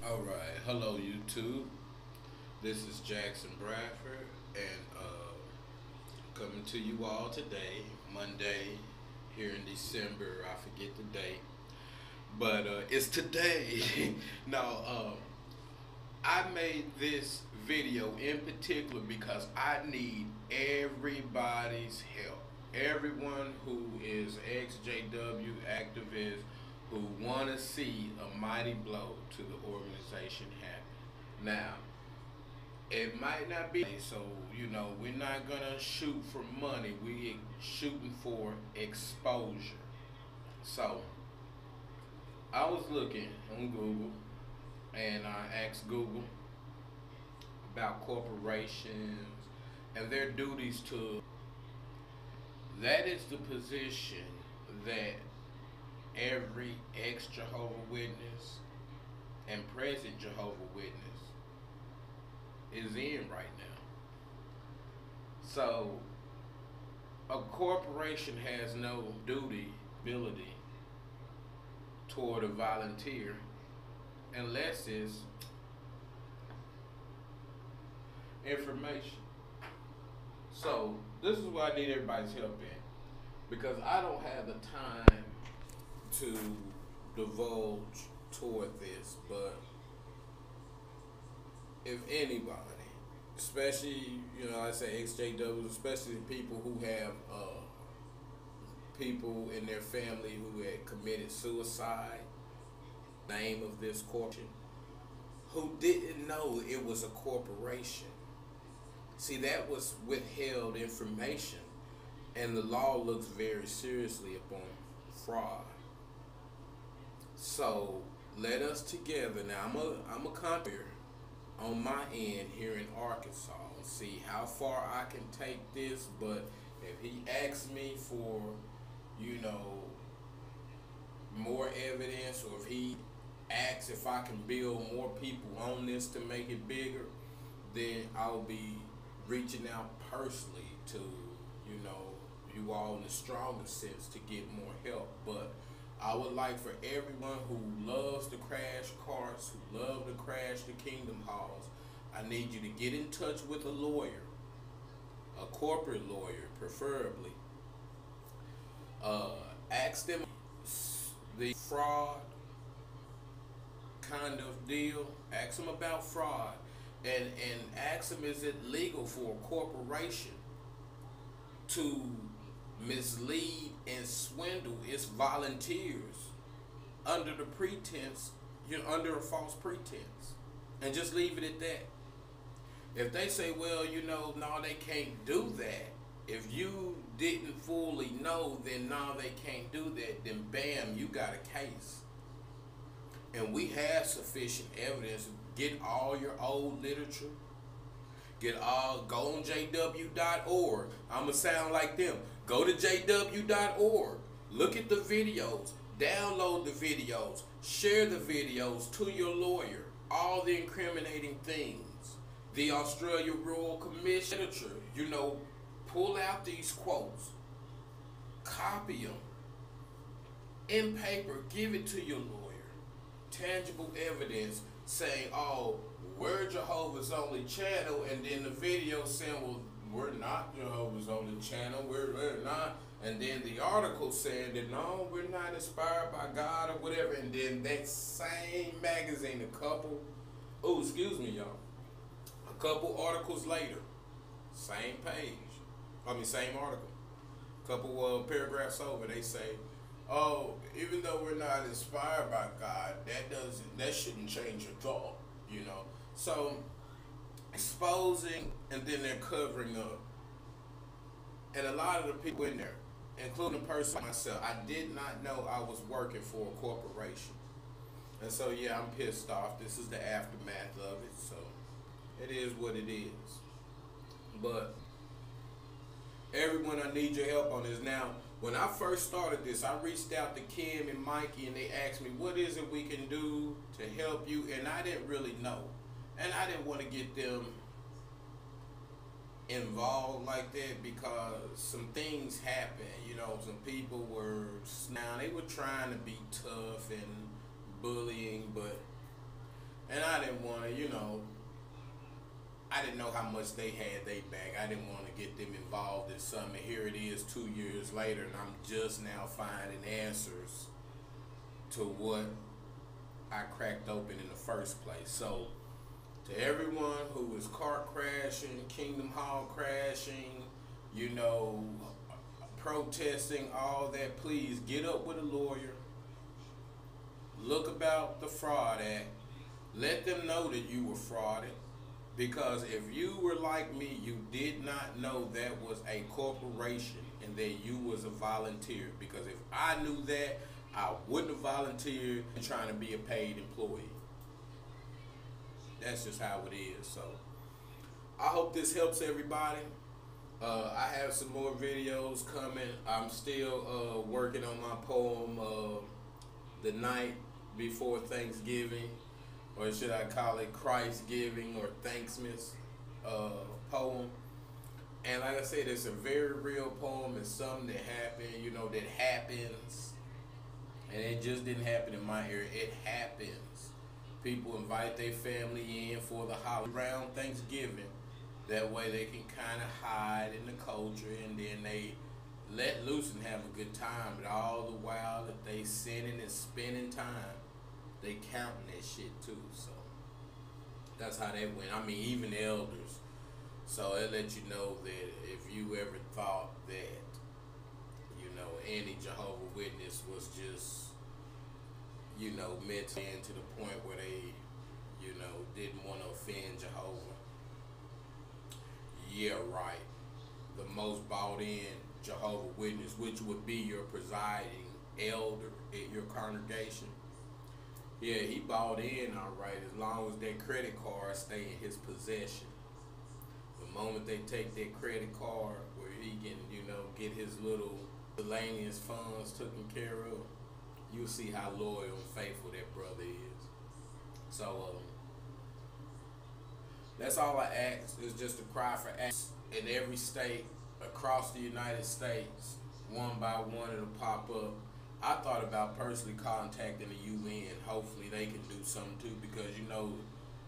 All right, hello YouTube. This is Jackson Bradford, and coming to you all today, Monday, here in December. I forget the date, but it's today. now, I made this video in particular because I need everybody's help. Everyone who is XJW activist who want to see a mighty blow to the organization happen. Now, it might not be so. We're not gonna shoot for money. We shooting for exposure. So I was looking on Google and I asked Google about corporations and their duties to. That is the position that every ex Jehovah Witness and present Jehovah Witness is in right now. So a corporation has no duty, ability toward a volunteer unless it's information. So this is what I need everybody's help in because I don't have the time to divulge toward this, but if anybody, especially I say XJWs, especially people who have people in their family who had committed suicide, name of this corporation, who didn't know it was a corporation. See, that was withheld information, and the law looks very seriously upon fraud. So let us together. Now I'm a conqueror on my end here in Arkansas. See how far I can take this, but if he asks me for, you know, more evidence, or if he asks if I can build more people on this to make it bigger, then I'll be reaching out personally to, you all in the strongest sense to get more help. But I would like for everyone who loves to crash carts, who love to crash the Kingdom Halls, I need you to get in touch with a lawyer, a corporate lawyer preferably. Ask them the fraud kind of deal. Ask them about fraud, and ask them, is it legal for a corporation to mislead and swindle its volunteers under the pretense, under a false pretense, and just leave it at that. If they say, well, no, they can't do that. If you didn't fully know, then no, they can't do that. Then bam, you got a case. And we have sufficient evidence. Get all your old literature. Go on jw.org. I'ma sound like them. Go to jw.org. Look at the videos. Download the videos. Share the videos to your lawyer. All the incriminating things. The Australia Royal Commission literature. Pull out these quotes. Copy them. In paper, give it to your lawyer. Tangible evidence saying, oh, we're Jehovah's Only channel, and then the video saying, well, we're not Jehovah's Only channel, we're not, and then the article saying that no, we're not inspired by God or whatever, and then that same magazine, a couple articles later, same article, couple paragraphs over, they say, oh, even though we're not inspired by God, that shouldn't change your thought, So exposing, and then they're covering up. And a lot of the people in there, including the person myself, I did not know I was working for a corporation. And so yeah, I'm pissed off. This is the aftermath of it, so it is what it is. But everyone, I need your help on this. Now, when I first started this, I reached out to Kim and Mikey, and they asked me, what is it we can do to help you? And I didn't really know. And I didn't want to get them involved like that because some things happened. Some people they were trying to be tough and bullying, and didn't want to, I didn't know how much they had they back. I didn't want to get them involved in something. Here it is 2 years later, and I'm just now finding answers to what I cracked open in the first place. So, to everyone who is car crashing, Kingdom Hall crashing, protesting, all that, please get up with a lawyer. Look about the Fraud Act. Let them know that you were frauded. Because if you were like me, you did not know that was a corporation and that you was a volunteer. Because if I knew that, I wouldn't have volunteered trying to be a paid employee. That's just how it is. So I hope this helps everybody. I have some more videos coming. I'm still working on my poem, The Night Before Thanksgiving, or should I call it Christ-giving or Thanksmas poem. And like I said, it's a very real poem. It's something that happened, that happens. And it just didn't happen in my area. It happens. People invite their family in for the holiday around Thanksgiving. That way they can kind of hide in the culture, and then they let loose and have a good time. But all the while that they sinning and spending time, they counting that shit too. So that's how that went. I mean, even elders. So it let you know that if you ever thought that, any Jehovah's Witness was just, meant to end to the point where they, didn't want to offend Jehovah. Yeah, right. The most bought in Jehovah's Witness, which would be your presiding elder at your congregation. Yeah, he bought in all right, as long as that credit card stay in his possession. The moment they take that credit card where he can, get his little miscellaneous funds taken care of, you'll see how loyal and faithful that brother is. So, that's all I ask, is just a cry for action. In every state across the United States, one by one it'll pop up. I thought about personally contacting the UN. Hopefully they can do something too, because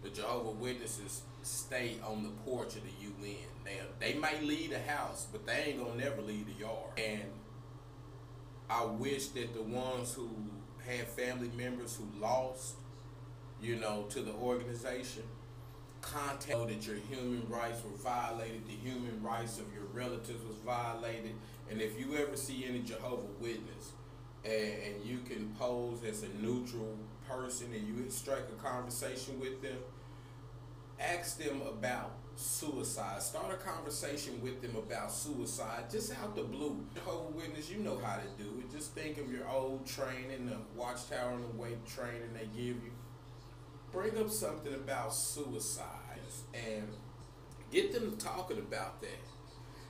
the Jehovah's Witnesses stay on the porch of the UN. They might leave the house, but they ain't gonna never leave the yard. And I wish that the ones who had family members who lost, to the organization, contact that your human rights were violated, the human rights of your relatives was violated. And if you ever see any Jehovah's Witness, and you can pose as a neutral person and you strike a conversation with them, ask them about suicide. Start a conversation with them about suicide, just out the blue. Jehovah's Witness, you know how to do it. Just think of your old training, the Watchtower and the weight training they give you. Bring up something about suicide and get them talking about that.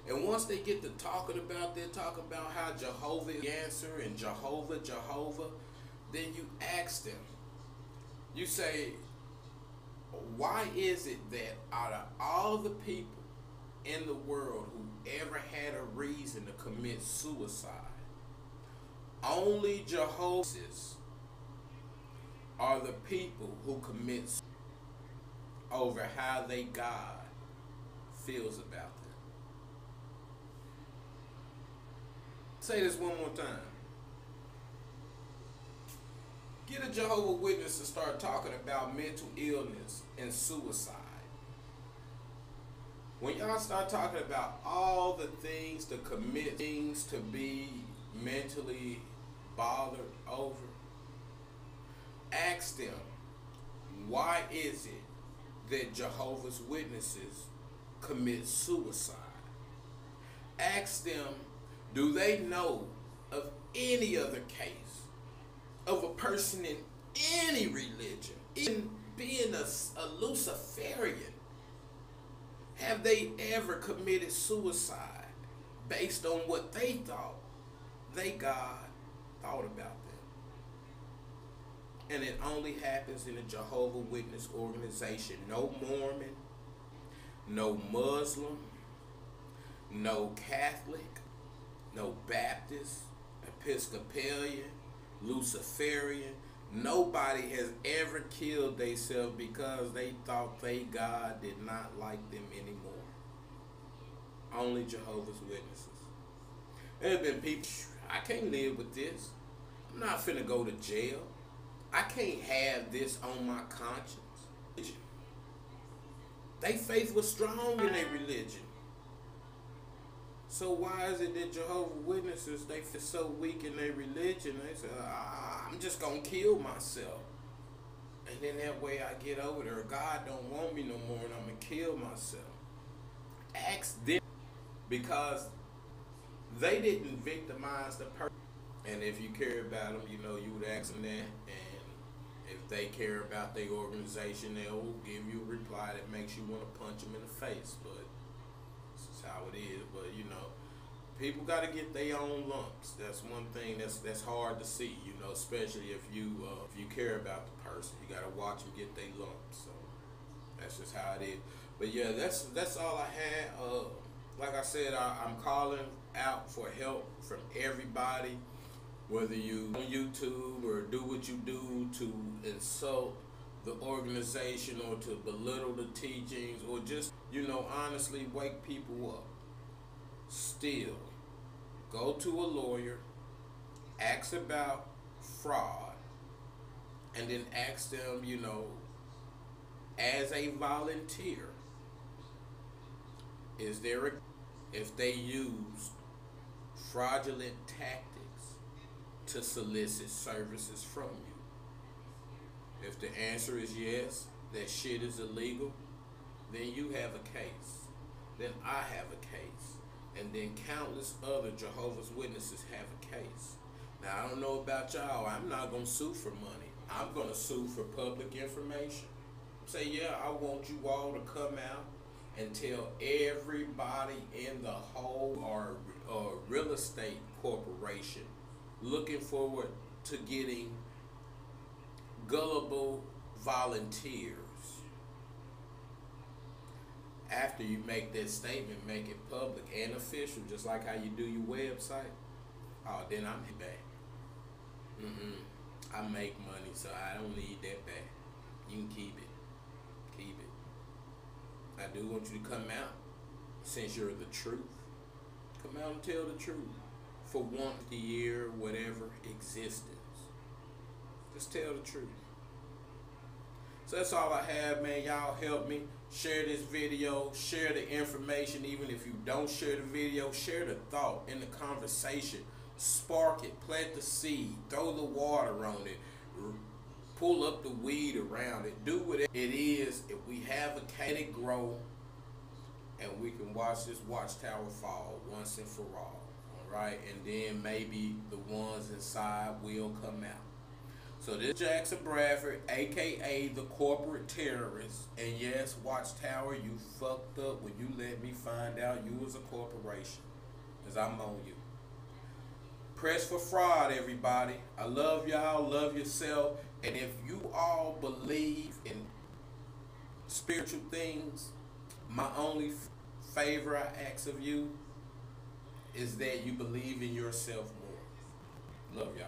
And once they get to talking about that, talking about how Jehovah is the answer and Jehovah, then you ask them. You say, why is it that out of all the people in the world who ever had a reason to commit suicide, only Jehovah's are the people who commit suicide over how they God feels about them? Say this one more time. Get a Jehovah's Witness to start talking about mental illness and suicide. When y'all start talking about all the things to commit, things to be mentally bothered over, ask them, why is it that Jehovah's Witnesses commit suicide? Ask them, do they know of any other case of a person in any religion, even being a Luciferian? Have they ever committed suicide based on what they thought they God thought about them? And it only happens in a Jehovah's Witness organization. No Mormon, no Muslim, no Catholic, no Baptist, Episcopalian, Luciferian, Nobody has ever killed themselves because they thought they God did not like them anymore. Only Jehovah's Witnesses. There have been people, I can't live with this. I'm not finna go to jail. I can't have this on my conscience. They faith was strong in their religion. So why is it that Jehovah's Witnesses, they feel so weak in their religion, they say, I'm just going to kill myself. And then that way I get over there. God don't want me no more and I'm going to kill myself. Ask them, because they didn't victimize the person. And if you care about them, you know, you would ask them that. And if they care about their organization, they'll give you a reply that makes you want to punch them in the face. But this is how it is. But, you know, people got to get their own lumps. That's one thing that's hard to see, you know, especially if you care about the person. You got to watch them get their lumps. So that's just how it is. But yeah, that's all I had. Like I said, I'm calling out for help from everybody, whether you on YouTube or do what you do to insult the organization or to belittle the teachings or just, you know, honestly wake people up. Still, go to a lawyer, ask about fraud, and then ask them, you know, as a volunteer, is there a, if they used fraudulent tactics to solicit services from you? If the answer is yes, that shit is illegal, then you have a case. Then I have a case. And then countless other Jehovah's Witnesses have a case. Now, I don't know about y'all. I'm not going to sue for money. I'm going to sue for public information. Say, yeah, I want you all to come out and tell everybody in the whole or real estate corporation looking forward to getting gullible volunteers. After you make that statement, make it public and official, just like how you do your website. Oh, then I'm back. I make money, so I don't need that back. You can keep it. Keep it. I do want you to come out, since you're the truth. Come out and tell the truth. For once a year, whatever existence. Just tell the truth. So that's all I have, man. Y'all help me. Share this video. Share the information. Even if you don't share the video, share the thought in the conversation. Spark it. Plant the seed. Throw the water on it. Pull up the weed around it. Do whatever it is. If we have a can it grow, and we can watch this watchtower fall once and for all. Alright? And then maybe the ones inside will come out. So this is Jackson Bradford, aka the corporate terrorist. And yes, Watchtower, you fucked up when you let me find out you was a corporation. Because I'm on you. Press for fraud, everybody. I love y'all, love yourself. And if you all believe in spiritual things, my only favor I ask of you is that you believe in yourself more. Love y'all.